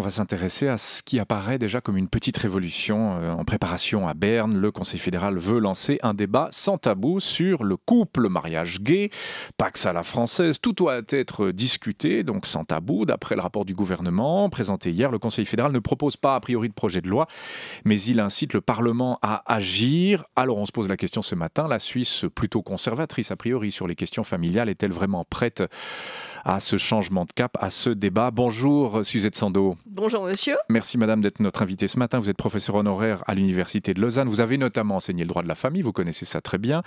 va s'intéresser à ce qui apparaît déjà comme une petite révolution en préparation à Berne. Le Conseil fédéral veut lancer un débat sans tabou sur le couple, le mariage gay, Pax à la française. Tout doit être discuté, donc sans tabou. D'après le rapport du gouvernement présenté hier, le Conseil fédéral ne propose pas a priori de projet de loi, mais il incite le Parlement à agir. Alors on se pose la question ce matin, la Suisse, plutôt conservatrice a priori sur les questions familiales, est-elle vraiment prête à ce changement de cap, à ce débat? Bonjour Suzette Sandeau. Bonjour monsieur. Merci madame d'être notre invitée ce matin. Vous êtes professeure honoraire à l'Université de Lausanne. Vous avez notamment enseigné le droit de la famille, vous connaissez ça très bien.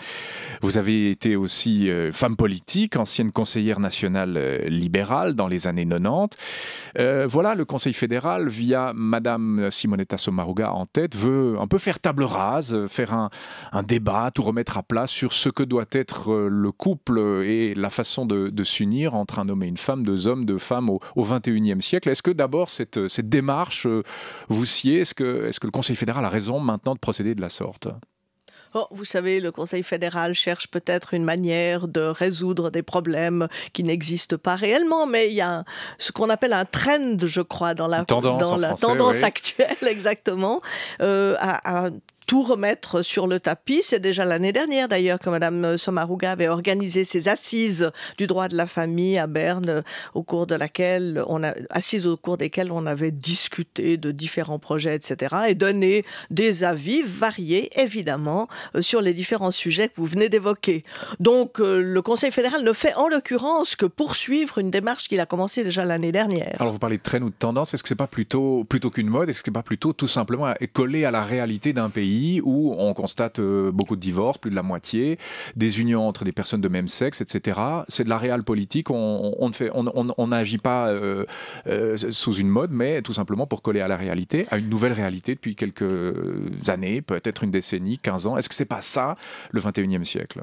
Vous avez été aussi femme politique, ancienne conseillère nationale libérale dans les années 90. Voilà, le Conseil fédéral, via madame Simonetta Sommaruga en tête, veut un peu faire table rase, faire un débat, tout remettre à plat sur ce que doit être le couple et la façon de s'unir entre un homme et une femme, deux hommes, deux femmes au XXIe siècle. Est-ce que d'abord cette démarche vous sied? Est-ce que le Conseil fédéral a raison maintenant de procéder de la sorte? Oh, vous savez, le Conseil fédéral cherche peut-être une manière de résoudre des problèmes qui n'existent pas réellement, mais il y a ce qu'on appelle un trend, je crois, dans la tendance actuelle, exactement, à tout remettre sur le tapis. C'est déjà l'année dernière d'ailleurs que Madame Sommaruga avait organisé ses assises du droit de la famille à Berne, au cours desquelles on avait discuté de différents projets, etc. et donné des avis variés, évidemment, sur les différents sujets que vous venez d'évoquer. Donc le Conseil fédéral ne fait en l'occurrence que poursuivre une démarche qu'il a commencée déjà l'année dernière. Alors vous parlez de trend ou de tendance, est-ce que c'est pas plutôt qu'une mode, est-ce que c'est pas plutôt tout simplement coller à la réalité d'un pays où on constate beaucoup de divorces, plus de la moitié, des unions entre des personnes de même sexe, etc. C'est de la réelle politique, on n'agit pas sous une mode, mais tout simplement pour coller à la réalité, à une nouvelle réalité depuis quelques années, peut-être une décennie, 15 ans. Est-ce que c'est pas ça, le XXIe siècle?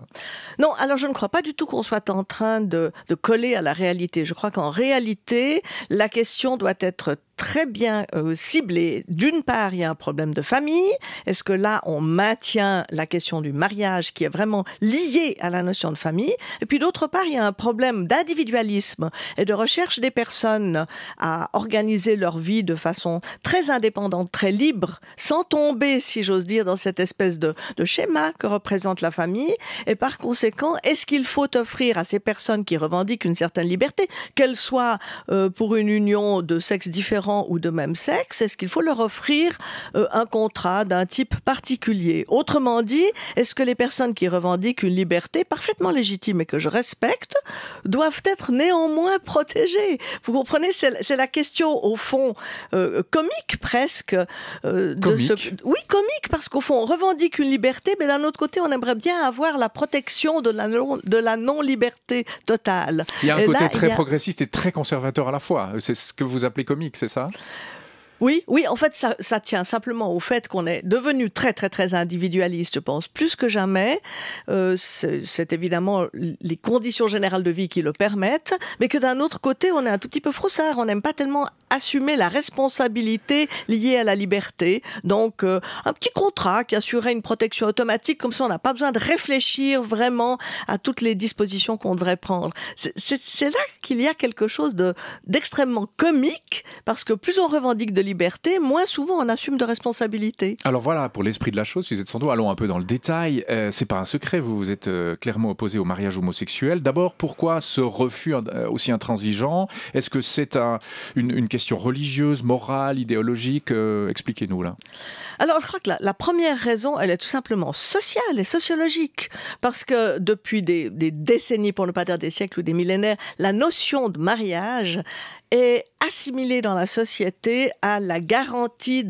Non, alors je ne crois pas du tout qu'on soit en train de coller à la réalité. Je crois qu'en réalité, la question doit être très bien ciblée. D'une part, il y a un problème de famille. Est-ce que là, on maintient la question du mariage qui est vraiment liée à la notion de famille? Et puis d'autre part, il y a un problème d'individualisme et de recherche des personnes à organiser leur vie de façon très indépendante, très libre, sans tomber, si j'ose dire, dans cette espèce de schéma que représente la famille. Et par conséquent, est-ce qu'il faut offrir à ces personnes qui revendiquent une certaine liberté, qu'elles soient pour une union de sexe différent ou de même sexe, est-ce qu'il faut leur offrir un contrat d'un type particulier? Autrement dit, est-ce que les personnes qui revendiquent une liberté parfaitement légitime et que je respecte doivent être néanmoins protégées? Vous comprenez, c'est la question au fond comique presque. Oui, comique, parce qu'au fond on revendique une liberté, mais d'un autre côté on aimerait bien avoir la protection de la non-liberté totale. Il y a un côté très progressiste et très conservateur à la fois. C'est ce que vous appelez comique, c'est ça? Oui, en fait, ça tient simplement au fait qu'on est devenu très, très, très individualiste, je pense, plus que jamais. C'est évidemment les conditions générales de vie qui le permettent, mais que d'un autre côté, on est un tout petit peu froussard. On n'aime pas tellement assumer la responsabilité liée à la liberté. Donc, un petit contrat qui assurerait une protection automatique, comme ça, on n'a pas besoin de réfléchir vraiment à toutes les dispositions qu'on devrait prendre. C'est là qu'il y a quelque chose d'extrêmement comique, parce que plus on revendique de liberté, moins souvent on assume de responsabilité. Alors voilà, pour l'esprit de la chose, Suzette Sandeau, allons un peu dans le détail. C'est pas un secret, vous êtes clairement opposé au mariage homosexuel. D'abord, pourquoi ce refus aussi intransigeant? Est-ce que c'est une question religieuse, morale, idéologique? Expliquez-nous là. Alors je crois que la première raison, elle est tout simplement sociale et sociologique. Parce que depuis des décennies, pour ne pas dire des siècles ou des millénaires, la notion de mariage est assimilée dans la société à la garantie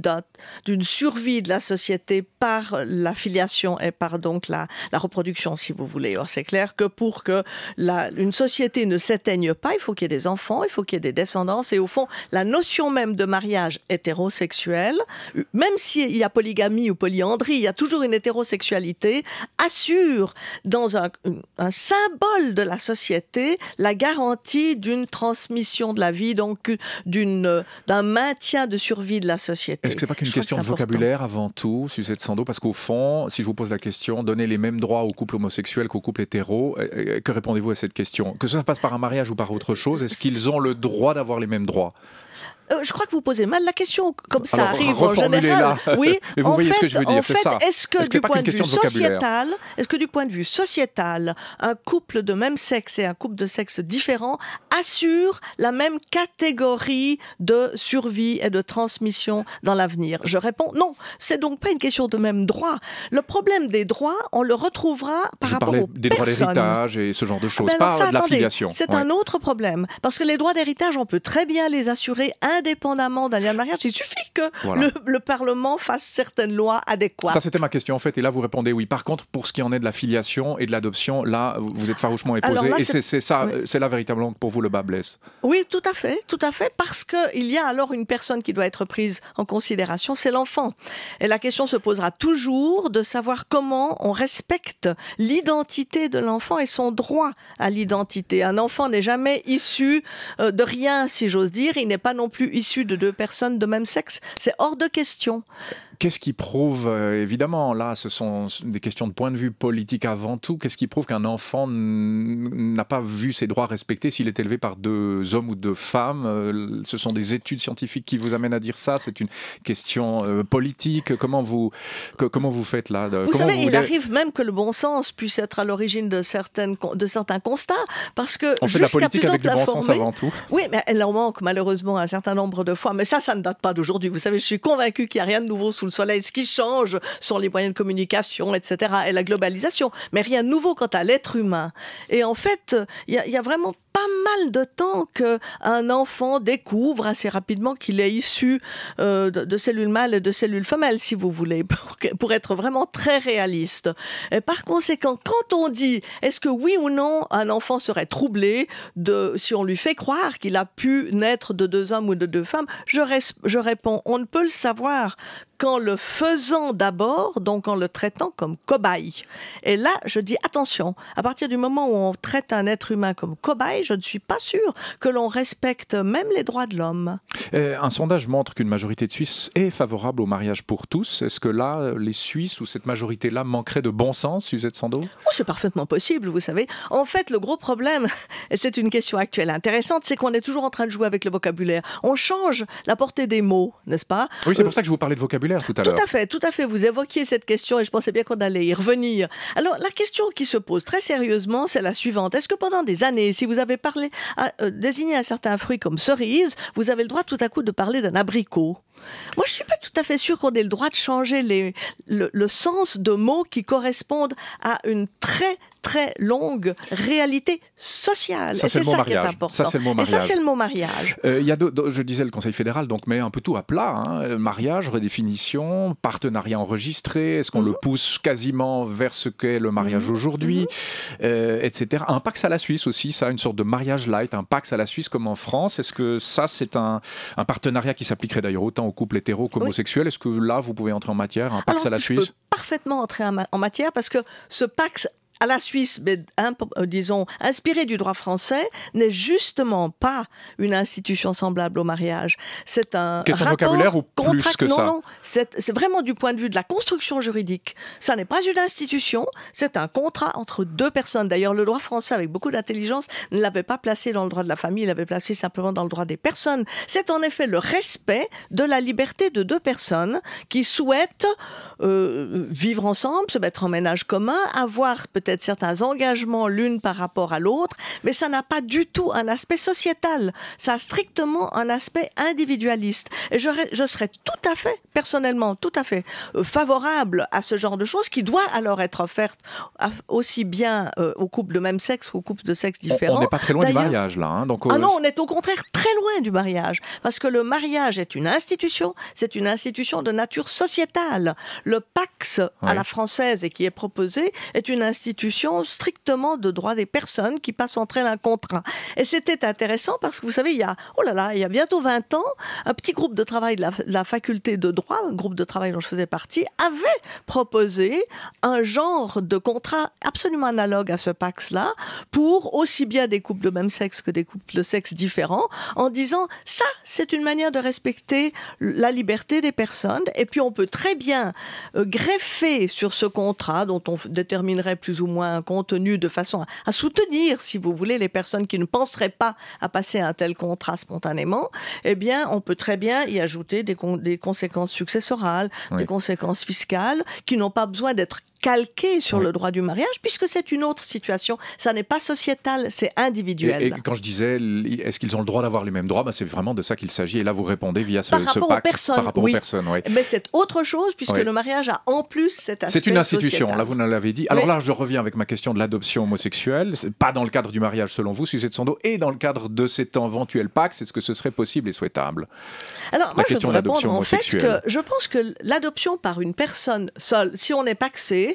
d'une survie de la société par la filiation et par donc la reproduction, si vous voulez. Or, c'est clair que pour que une société ne s'éteigne pas, il faut qu'il y ait des enfants, il faut qu'il y ait des descendances. Et au fond, la notion même de mariage hétérosexuel, même s'il y a polygamie ou polyandrie, il y a toujours une hétérosexualité, assure dans un symbole de la société la garantie d'une transmission de la vie, donc d'un maintien de survie de la société. Est-ce que c'est pas qu'une question de vocabulaire avant tout, Suzette Sandeau? Parce qu'au fond, si je vous pose la question, donner les mêmes droits aux couples homosexuels qu'aux couples hétéros, que répondez-vous à cette question? Que ça passe par un mariage ou par autre chose, est-ce qu'ils ont le droit d'avoir les mêmes droits? Je crois que vous posez mal la question, comme ça Alors, arrive en général. Oui, mais vous voyez ce que je veux dire, c'est ça. Est-ce que du point de vue sociétal, un couple de même sexe et un couple de sexe différent assurent la même catégorie de survie et de transmission dans l'avenir? Je réponds non. C'est donc pas une question de même droit. Le problème des droits, on le retrouvera par rapport aux des droits d'héritage et ce genre de choses, pas de la filiation. C'est un autre problème, parce que les droits d'héritage, on peut très bien les assurer indépendamment d'un lien de mariage. Il suffit que le Parlement fasse certaines lois adéquates. Ça, c'était ma question, en fait. Et là, vous répondez oui. Par contre, pour ce qui en est de la filiation et de l'adoption, là, vous êtes farouchement opposé. Et c'est là véritablement que pour vous le bas blesse. Oui, tout à fait. Parce qu'il y a alors une personne qui doit être prise en considération, c'est l'enfant. Et la question se posera toujours de savoir comment on respecte l'identité de l'enfant et son droit à l'identité. Un enfant n'est jamais issu de rien, si j'ose dire. Il n'est pas non plus issu de deux personnes de même sexe. C'est hors de question. Qu'est-ce qui prouve, évidemment, là, ce sont des questions de point de vue politique avant tout, qu'est-ce qui prouve qu'un enfant n'a pas vu ses droits respectés s'il est élevé par deux hommes ou deux femmes? Ce sont des études scientifiques qui vous amènent à dire ça? C'est une question politique? Comment vous faites là? Vous savez, il arrive même que le bon sens puisse être à l'origine de certains constats, parce que on fait de la politique avec du bon sens avant tout. Oui, mais elle en manque malheureusement un certain nombre de fois. Mais ça ne date pas d'aujourd'hui. Vous savez, je suis convaincue qu'il n'y a rien de nouveau sous le soleil. Ce qui change sont les moyens de communication, etc., et la globalisation, mais rien de nouveau quant à l'être humain. Et en fait, il y a vraiment pas mal de temps qu'un enfant découvre assez rapidement qu'il est issu de cellules mâles et de cellules femelles, si vous voulez, pour être vraiment très réaliste. Et par conséquent, quand on dit est-ce que oui ou non un enfant serait troublé si on lui fait croire qu'il a pu naître de deux hommes ou de deux femmes, je réponds on ne peut le savoir qu'en le faisant d'abord, donc en le traitant comme cobaye. Et là, je dis attention, à partir du moment où on traite un être humain comme cobaye, je ne suis pas sûre que l'on respecte même les droits de l'homme. Un sondage montre qu'une majorité de Suisses est favorable au mariage pour tous. Est-ce que là, les Suisses ou cette majorité-là manquerait de bon sens, Suzette Sandeau? C'est parfaitement possible, vous savez. En fait, le gros problème, et c'est une question actuelle intéressante, c'est qu'on est toujours en train de jouer avec le vocabulaire. On change la portée des mots, n'est-ce pas? Oui, c'est pour ça que je vous parlais de vocabulaire tout à l'heure. Tout à fait. Vous évoquiez cette question et je pensais bien qu'on allait y revenir. Alors, la question qui se pose très sérieusement, c'est la suivante. Est-ce que pendant des années, si vous avez désigné un certain fruit comme cerise, vous avez le droit tout à coup de parler d'un abricot? Moi, je ne suis pas tout à fait sûre qu'on ait le droit de changer le sens de mots qui correspondent à une très longue réalité sociale. Ça, et c'est ça qui est important. Ça, c'est le mot mariage. Et ça, c'est le mot mariage. Il y a je disais, le Conseil fédéral donc met un peu tout à plat. Mariage, redéfinition, partenariat enregistré, est-ce qu'on le pousse quasiment vers ce qu'est le mariage aujourd'hui, etc. Un Pax à la Suisse aussi, ça, une sorte de mariage light, un Pax à la Suisse comme en France. Est-ce que ça, c'est un partenariat qui s'appliquerait d'ailleurs autant aux couples hétéros qu'homosexuels? Est-ce que là, vous pouvez entrer en matière, un Pax à la Suisse? Je peux parfaitement entrer en matière parce que ce Pax à la Suisse, mais disons, inspiré du droit français, n'est justement pas une institution semblable au mariage. C'est un question rapport vocabulaire ou plus que ça? Non, c'est vraiment du point de vue de la construction juridique. Ça n'est pas une institution, c'est un contrat entre deux personnes. D'ailleurs, le droit français, avec beaucoup d'intelligence, ne l'avait pas placé dans le droit de la famille, il l'avait placé simplement dans le droit des personnes. C'est en effet le respect de la liberté de deux personnes qui souhaitent vivre ensemble, se mettre en ménage commun, avoir peut-être certains engagements l'une par rapport à l'autre, mais ça n'a pas du tout un aspect sociétal. Ça a strictement un aspect individualiste. Et je serais tout à fait, personnellement, tout à fait favorable à ce genre de choses qui doit alors être offerte aussi bien aux couples de même sexe qu'aux couples de sexe différents. On n'est pas très loin du mariage, là. Donc, non, on est au contraire très loin du mariage. Parce que le mariage est une institution, c'est une institution de nature sociétale. Le Pax à la française et qui est proposé est une institution strictement de droit des personnes qui passent entre elles un contrat. Et c'était intéressant parce que vous savez, il y a bientôt 20 ans, un petit groupe de travail de la faculté de droit, un groupe de travail dont je faisais partie, avait proposé un genre de contrat absolument analogue à ce Pax-là pour aussi bien des couples de même sexe que des couples de sexe différents, en disant ça, c'est une manière de respecter la liberté des personnes et puis on peut très bien greffer sur ce contrat dont on déterminerait plus ou ou moins contenu de façon à soutenir, si vous voulez, les personnes qui ne penseraient pas à passer un tel contrat spontanément, eh bien, on peut très bien y ajouter des conséquences successorales, des conséquences fiscales qui n'ont pas besoin d'être calqué sur le droit du mariage, puisque c'est une autre situation. Ça n'est pas sociétal, c'est individuel. Et quand je disais, est-ce qu'ils ont le droit d'avoir les mêmes droits, c'est vraiment de ça qu'il s'agit. Et là, vous répondez via ce pacte. Par rapport aux personnes. Mais c'est autre chose, puisque le mariage a en plus cet aspect C'est une institution, sociétal. Là, vous nous l'avez dit. Alors là, je reviens avec ma question de l'adoption homosexuelle. Pas dans le cadre du mariage, selon vous, Suzette Sandeau, et dans le cadre de cet éventuel pacte, est-ce que ce serait possible et souhaitable? Alors, moi, je vais répondre en fait que je pense que l'adoption par une personne seule, si on n'est pacsé,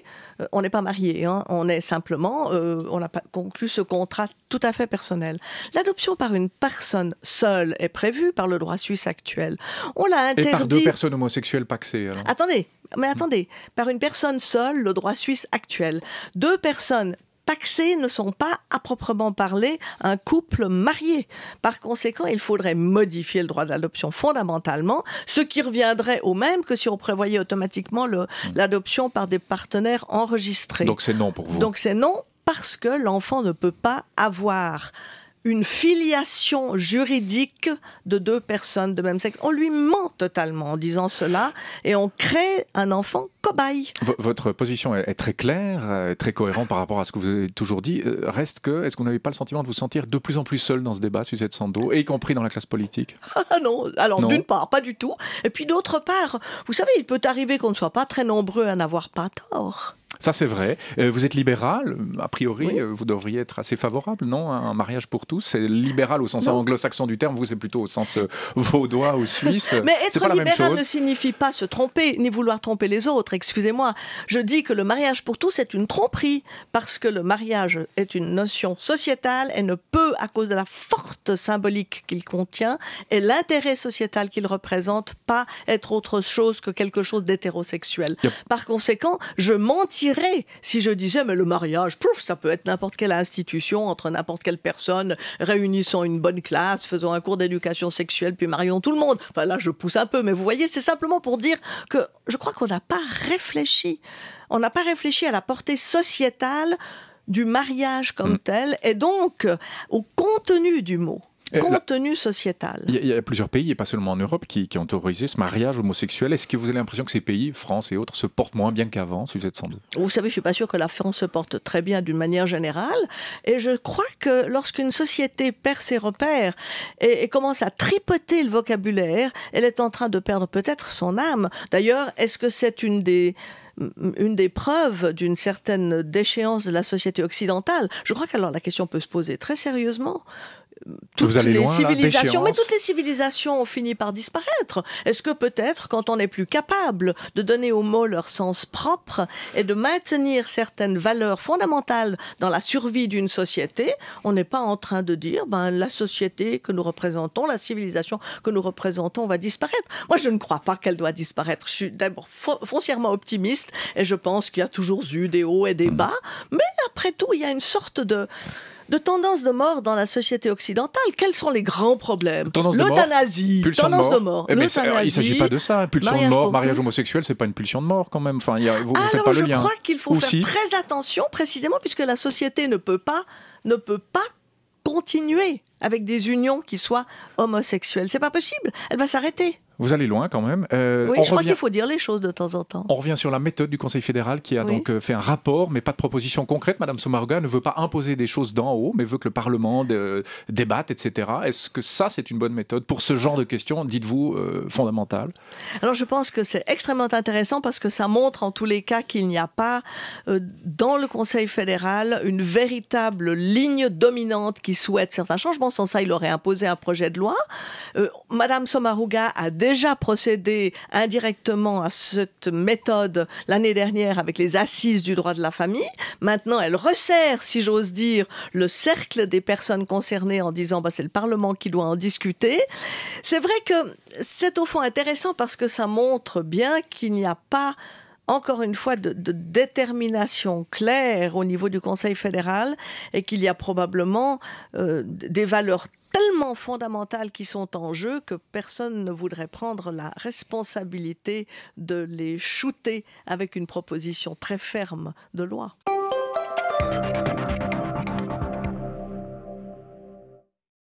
on n'est pas marié, hein, on est simplement, on n'a pas conclu ce contrat tout à fait personnel. L'adoption par une personne seule est prévue par le droit suisse actuel. On l'a interdit. Et par deux personnes homosexuelles pacsées, alors. Attendez, par une personne seule, le droit suisse actuel. Deux personnes pacsés ne sont pas, à proprement parler, un couple marié. Par conséquent, il faudrait modifier le droit de l'adoption fondamentalement, ce qui reviendrait au même que si on prévoyait automatiquement l'adoption par des partenaires enregistrés. Donc c'est non pour vous. Donc c'est non parce que l'enfant ne peut pas avoir une filiation juridique de deux personnes de même sexe. On lui ment totalement en disant cela et on crée un enfant cobaye. Votre position est très claire, très cohérente par rapport à ce que vous avez toujours dit. Reste que, est-ce que vous n'avez pas le sentiment de vous sentir de plus en plus seul dans ce débat, Suzette Sandeau, et y compris dans la classe politique? Non, alors d'une part, pas du tout. Et puis d'autre part, vous savez, il peut arriver qu'on ne soit pas très nombreux à n'avoir pas tort. Ça, c'est vrai. Vous êtes libéral, a priori, vous devriez être assez favorable, non? Un mariage pour tous, c'est libéral au sens anglo-saxon du terme, vous, c'est plutôt au sens vaudois ou suisse. Mais être pas libéral ne signifie pas se tromper, ni vouloir tromper les autres, excusez-moi. Je dis que le mariage pour tous est une tromperie, parce que le mariage est une notion sociétale et ne peut, à cause de la forte symbolique qu'il contient et l'intérêt sociétal qu'il représente, pas être autre chose que quelque chose d'hétérosexuel. Par conséquent, je mentirais si je disais, mais le mariage, ça peut être n'importe quelle institution, entre n'importe quelle personne, réunissons une bonne classe, faisons un cours d'éducation sexuelle, puis marions tout le monde. Enfin là, je pousse un peu, mais vous voyez, c'est simplement pour dire que je crois qu'on n'a pas réfléchi. On n'a pas réfléchi à la portée sociétale du mariage comme tel, et donc au contenu du mot. Contenu sociétal. Il y a plusieurs pays, et pas seulement en Europe, qui ont autorisé ce mariage homosexuel. Est-ce que vous avez l'impression que ces pays, France et autres, se portent moins bien qu'avant, Suzette Sandeau? Vous savez, je ne suis pas sûre que la France se porte très bien d'une manière générale. Et je crois que lorsqu'une société perd ses repères et commence à tripoter le vocabulaire, elle est en train de perdre peut-être son âme. D'ailleurs, est-ce que c'est une des preuves d'une certaine déchéance de la société occidentale? Je crois qu'alors la question peut se poser très sérieusement. Toutes les civilisations, mais toutes les civilisations ont fini par disparaître. Est-ce que peut-être, quand on n'est plus capable de donner aux mots leur sens propre et de maintenir certaines valeurs fondamentales dans la survie d'une société, on n'est pas en train de dire la société que nous représentons, la civilisation que nous représentons va disparaître? Moi, je ne crois pas qu'elle doit disparaître. Je suis d'abord foncièrement optimiste et je pense qu'il y a toujours eu des hauts et des bas, mais après tout, il y a une sorte de tendance de mort dans la société occidentale. Quels sont les grands problèmes? L'euthanasie, tendance de mort. Il ne s'agit pas de ça. Pulsion de mort, mariage homosexuel, c'est pas une pulsion de mort quand même. Enfin, vous faites pas le lien. Je crois qu'il faut faire très attention, précisément, puisque la société ne peut pas continuer avec des unions qui soient homosexuelles. C'est pas possible. Elle va s'arrêter. Vous allez loin quand même. Oui, je crois qu'il faut dire les choses de temps en temps. On revient sur la méthode du Conseil fédéral qui a donc fait un rapport, mais pas de proposition concrète. Madame Sommaruga ne veut pas imposer des choses d'en haut, mais veut que le Parlement débatte, etc. Est-ce que ça, c'est une bonne méthode pour ce genre de questions, dites-vous, fondamentales? Alors, je pense que c'est extrêmement intéressant parce que ça montre en tous les cas qu'il n'y a pas dans le Conseil fédéral une véritable ligne dominante qui souhaite certains changements. Sans ça, il aurait imposé un projet de loi. Madame Sommaruga a déjà procédé indirectement à cette méthode l'année dernière avec les assises du droit de la famille. Maintenant, elle resserre, si j'ose dire, le cercle des personnes concernées en disant c'est le Parlement qui doit en discuter. C'est vrai que c'est au fond intéressant parce que ça montre bien qu'il n'y a pas, encore une fois, de détermination claire au niveau du Conseil fédéral et qu'il y a probablement des valeurs tellement fondamentales qui sont en jeu que personne ne voudrait prendre la responsabilité de les shooter avec une proposition très ferme de loi.